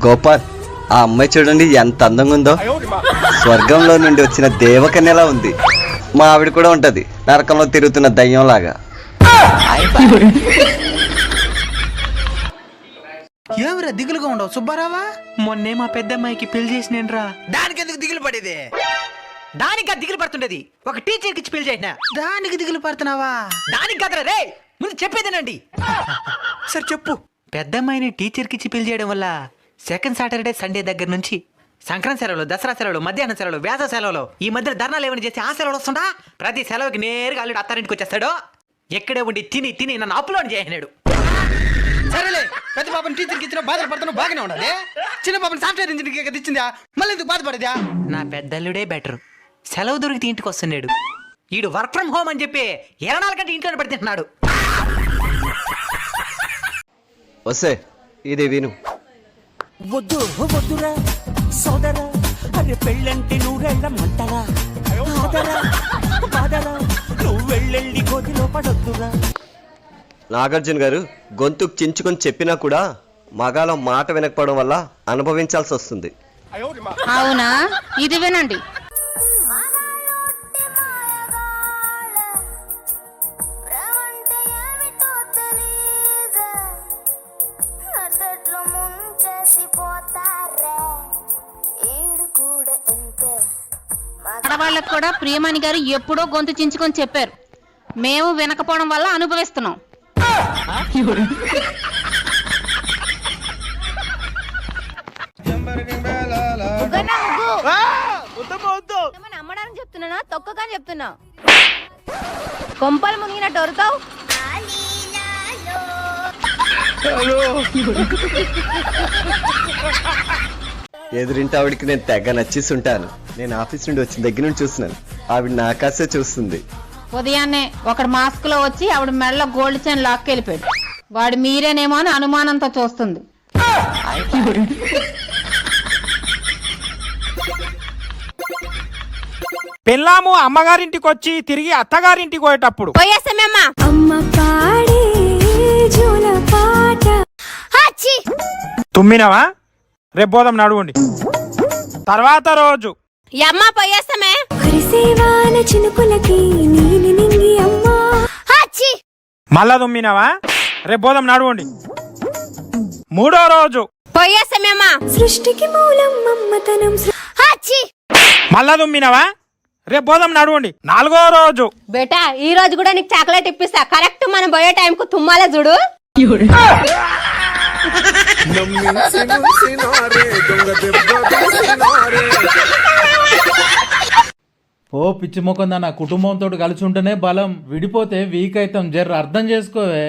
గోపాల్, ఆ అమ్మాయి చూడండి ఎంత అందంగా ఉందో. స్వర్గంలో నుండి వచ్చిన దేవకన్యలా ఉంది. మా ఆవిడ కూడా ఉంటది నరకంలో తిరుగుతున్న దయ్యంలాగా. ఏమిరా దిగులుగా ఉండవు సుబ్బారావా? మొన్నే మా పెద్దమ్మాయికి పెళ్లి చేసినేన్రా. దానికి ఎందుకు దిగులు పడేది? దానికి దిగులు పడుతుండేది. ఒక టీచర్కి ఇచ్చి పెళ్లి చేసిన. దానికి దిగులు పడుతున్నావా? దానికి కదరా రే, ముందు చెప్పేదేనండి. సరే చెప్పు. పెద్దమ్మాయిని టీచర్కి ఇచ్చి పెళ్లి చేయడం వల్ల సెకండ్ సాటర్డే సండే దగ్గర నుంచి సంక్రాంతి సెలవులు, దసరా సెలవులు, మధ్యాహ్నం సెలవులు, వేస సెలవులు, ఈ మధ్య ధర్నాలు ఏమైనా చేసి ఆ సెలవులు వస్తుందా? ప్రతి సెలవుకి నేరుగా అల్లుడు అత్తారింటికి వచ్చేస్తాడు. ఎక్కడే ఉండి తిని తిని నన్ను అప్లోడ్ చేయనాడు. సరేలే, పెద్ద పాపని టీచర్కి ఇచ్చిన బాధలు పడతాను బాగానే ఉండాలి. చిన్న పాపని సాఫ్ట్వేర్ ఇంజనీర్కి ఇచ్చిందా, మళ్ళీ ఎందుకు బాధపడేదా? నా పెద్దల్లుడే బెటర్. సెలవు దొరికితే ఇంటికి వస్తున్నాడు. ఈడు వర్క్ ఫ్రమ్ హోమ్ అని చెప్పి 24 గంటలు ఇంట్లోనే పడితేంటున్నాడు. వస్తే ఇది విను. వద్దు వద్దురా సోదరా, అరే పెళ్ళంటే నూరెళ్ళమంటారా? బాదరా నువ్వు వెళ్ళెళ్ళి గోతిలో పడొద్దురా. నాగార్జున గారు గొంతుకు చించుకొని చెప్పినా కూడా మగాల మాట వినకపోవడం వల్ల అనుభవించాల్సి వస్తుంది. అవునా? ఇది వినండి. ఆడవాళ్ళకు కూడా ప్రియమణి గారు ఎప్పుడో గొంతు చించుకొని చెప్పారు. మేము వినకపోవడం వల్ల అనుభవిస్తున్నాం. అమ్మడానికి చెప్తున్నా, తొక్కగా చెప్తున్నా. కొంపలు మునిగినట్టు వరుతావు. ఎదురింటి ఆవిడికి నేను తెగ నచ్చేసి ఉంటాను. నేను ఆఫీస్ నుండి వచ్చిన దగ్గర నుండి చూస్తున్నాను. ఆవిడ నా కాసే చూస్తుంది. ఉదయాన్నే ఒకడు మాస్క్ లో వచ్చి ఆవిడ మెడలో గోల్డ్ చైన్ లాక్కెళ్ళిపోయాడు. వాడు మీరేనేమో అని అనుమానంతో చూస్తుంది. పెళ్ళాము అమ్మగారింటికి వచ్చి తిరిగి అత్తగారింటికి పోయేటప్పుడు తుమ్మినవా? రేపు పోదాం నడువుండి. తర్వాత రోజు మళ్ళా తుమ్మినవా? రేపు పోదాం నడువుండి. మూడో రోజు సృష్టికి మూలం మమ్మతనం. మళ్ళా తుమ్మినవా? రేపు పోదాం నడువుండి. నాలుగో రోజు బేటా, ఈ రోజు కూడా నీకు చాక్లెట్ ఇప్పిస్తా. కరెక్ట్ మనం పోయే టైం కు తుమ్మాలే చూడు. ఓ పిచ్చి ముఖం నా కుటుంబంతో కలిసి ఉంటేనే బలం. విడిపోతే వీక్ అవుతాం. జర్ర అర్థం చేసుకోవే.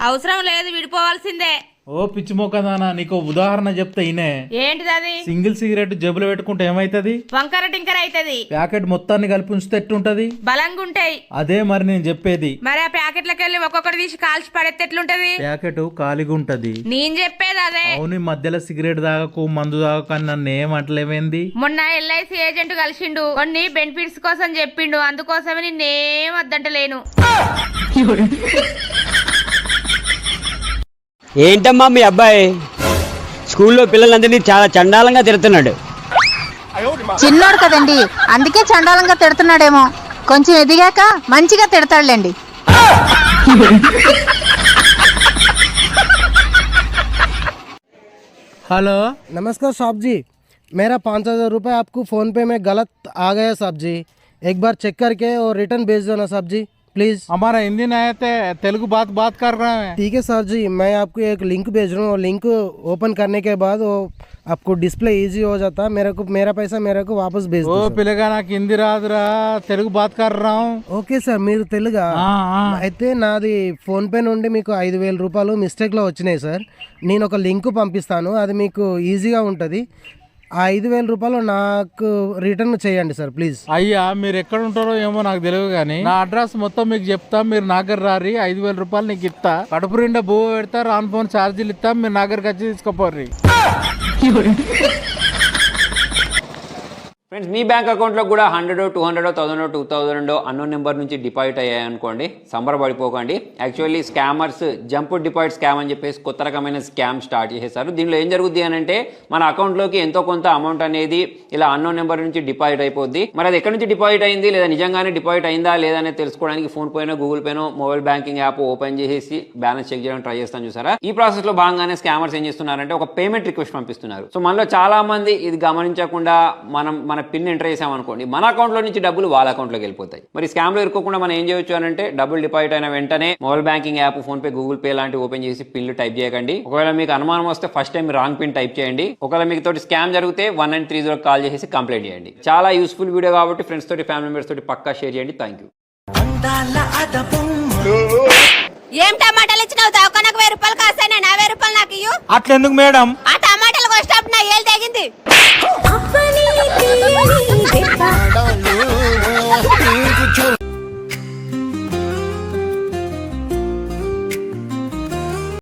అవసరం లేదు, విడిపోవాల్సిందే. ఓ పిచ్చి ముఖందానా, నీకు ఉదాహరణ చెప్తే ఇనే. ఏంటిది అది? సింగిల్ సిగరెట్ జబ్బులు పెట్టుకుంటే ఏమైతుంది? వంకర టింకర అవుతుంది. ప్యాకెట్ మొత్తాన్ని కలిపి ఉంచితే ఎట్టుంటది? బలంగా ఉంటాయి. అదే మరి నేను చెప్పేది. మరి ఆ ప్యాకెట్లకి వెళ్ళి ఒక్కొక్కటి తీసి కాల్చి పడేస్తే ఎట్లుంటది? ప్యాకెట్ ఖాళీగా ఉంటది. నేను చెప్పేది అదే. అవును, మధ్యలో సిగరెట్ తాగకు, మందు తాగకు అని నన్ను ఏమంటలేవేంది? మొన్న LIC ఏజెంట్ కలిసిండు, కొన్ని బెనిఫిట్స్ కోసం చెప్పిండు. అందుకోసమే నేనేం వద్దంటలేను. ఏంటమ్మా మీ అబ్బాయి స్కూల్లో పిల్లలందరినీ చాలా చండాలంగా తిడుతున్నాడు. చిన్నోడు కదండి, అందుకే చండాలంగా తిడుతున్నాడేమో. కొంచెం ఎదిగాక మంచిగా తిడతాడులేండి. हेलो नमस्कार साहब जी, मेरा 5,000 रुपये आपको फ़ोन पे में गलत आ गया साहब जी. एक बार चेक करके और रिटर्न भेज दो ना साहब जी प्लीज़. हमारा हिंदी नहीं आते, तेलुगु बात कर रहे हैं. ठीक है सर जी, मैं आपको एक लिंक भेज रहा हूँ. लिंक ओपन करने के बाद वो आपको डिस्प्ले इजी हो जाता है. मेरा पैसा मेरे को वापस भेज दो. పిల్లగా నాకు హిందీ రాదురా, తెలుగు బాత్ కర్ రా హూ. ఓకే సార్, మీరు తెలుగా? అయితే నాది ఫోన్పే నుండి మీకు 5,000 రూపాయలు మిస్టేక్లో వచ్చినాయి సార్. నేను ఒక లింక్ పంపిస్తాను, అది మీకు ఈజీగా ఉంటుంది. ఆ 5,000 రూపాయలు నాకు రిటర్న్ చేయండి సార్ ప్లీజ్. అయ్యా మీరు ఎక్కడ ఉంటారో ఏమో నాకు తెలియదు కానీ నా అడ్రస్ మొత్తం మీకు చెప్తా. మీరు నాగర్ రారి, 5,000 రూపాయలు నీకు ఇస్తా. కడుపు నిండా బువ్వ పెడతా, రాన్ ఫోన్ ఛార్జీలు ఇస్తా. మీరు నాగర్కి వచ్చి తీసుకోపోర్రి. ఫ్రెండ్స్, మీ బ్యాంక్ అకౌంట్లో కూడా 100, 200, 1000, 2000 అన్నోన్ నెంబర్ నుంచి డిపాజిట్ అయ్యాయి అనుకోండి, సంబరపడిపోకండి. Actually scammers jump deposit scam అని చెప్పేసి కొత్త రకమైన స్కామ్ స్టార్ట్ చేసేసారు. దీనిలో ఏం జరుగుద్ది అని అంటే మన అకౌంట్లోకి ఎంతో కొంత అమౌంట్ అనేది ఇలా అన్నోన్ నెంబర్ నుంచి డిపాజిట్ అయిపోద్ది. మరి అది ఎక్కడి నుంచి డిపాజిట్ అయింది లేదా నిజంగానే డిపాజిట్ అయిందా లేదా అనేది తెలుసుకోవడానికి ఫోన్ పైన గూగుల్ పైన మొబైల్ బ్యాంకింగ్ యాప్ ఓపెన్ చేసి బ్యాలెన్స్ చెక్ చేయడానికి ట్రై చేస్తాను చూసారా. ఈ ప్రాసెస్ లో భాగంగానే స్కామర్స్ ఏం చేస్తున్నారంటే ఒక పేమెంట్ రిక్వెస్ట్ పంపిస్తున్నారు. సో మనలో చాలా మంది ఇది గమనించకుండా మన పిన్ ఎంటర్ చేసామనుకోండి, మన అకౌంట్ లో నుంచి డబ్బులు వాళ్ళ అకౌంట్ లోకి వెళ్ళిపోతాయి. మరి స్కామ్ లో ఇరుక్కోకుండా మనం ఏం చేయొచ్చు అని అంటే డబ్బులు డిపాజిట్ అయిన వెంటనే mobile banking app, phone pay, Google pay లాంటి ఓపెన్ చేసి పిన్లు టైప్ చేయకండి. ఒకవేళ మీకు అనుమానం వస్తే first time wrong pin type చేయండి. ఒకవేళ మీకు తోటి స్కామ్ జరిగితే 1930 కాల్ చేసి కంప్లైంట్ చేయండి. చాలా యూస్ఫుల్ వీడియో కాబట్టి ఫ్రెండ్స్ తోటి, ఫ్యామిలీ మెంబర్స్ తోటి పక్కా షేర్ చేయండి. Thank you. ఏం టమాటాలు ఇచ్చినావు? దవాఖానకు 1000 రూపాయలు కాస్తాయి, 1000 రూపాయలు నాకు ఇయ్యు. అట్లెందుకు మేడం? ఆ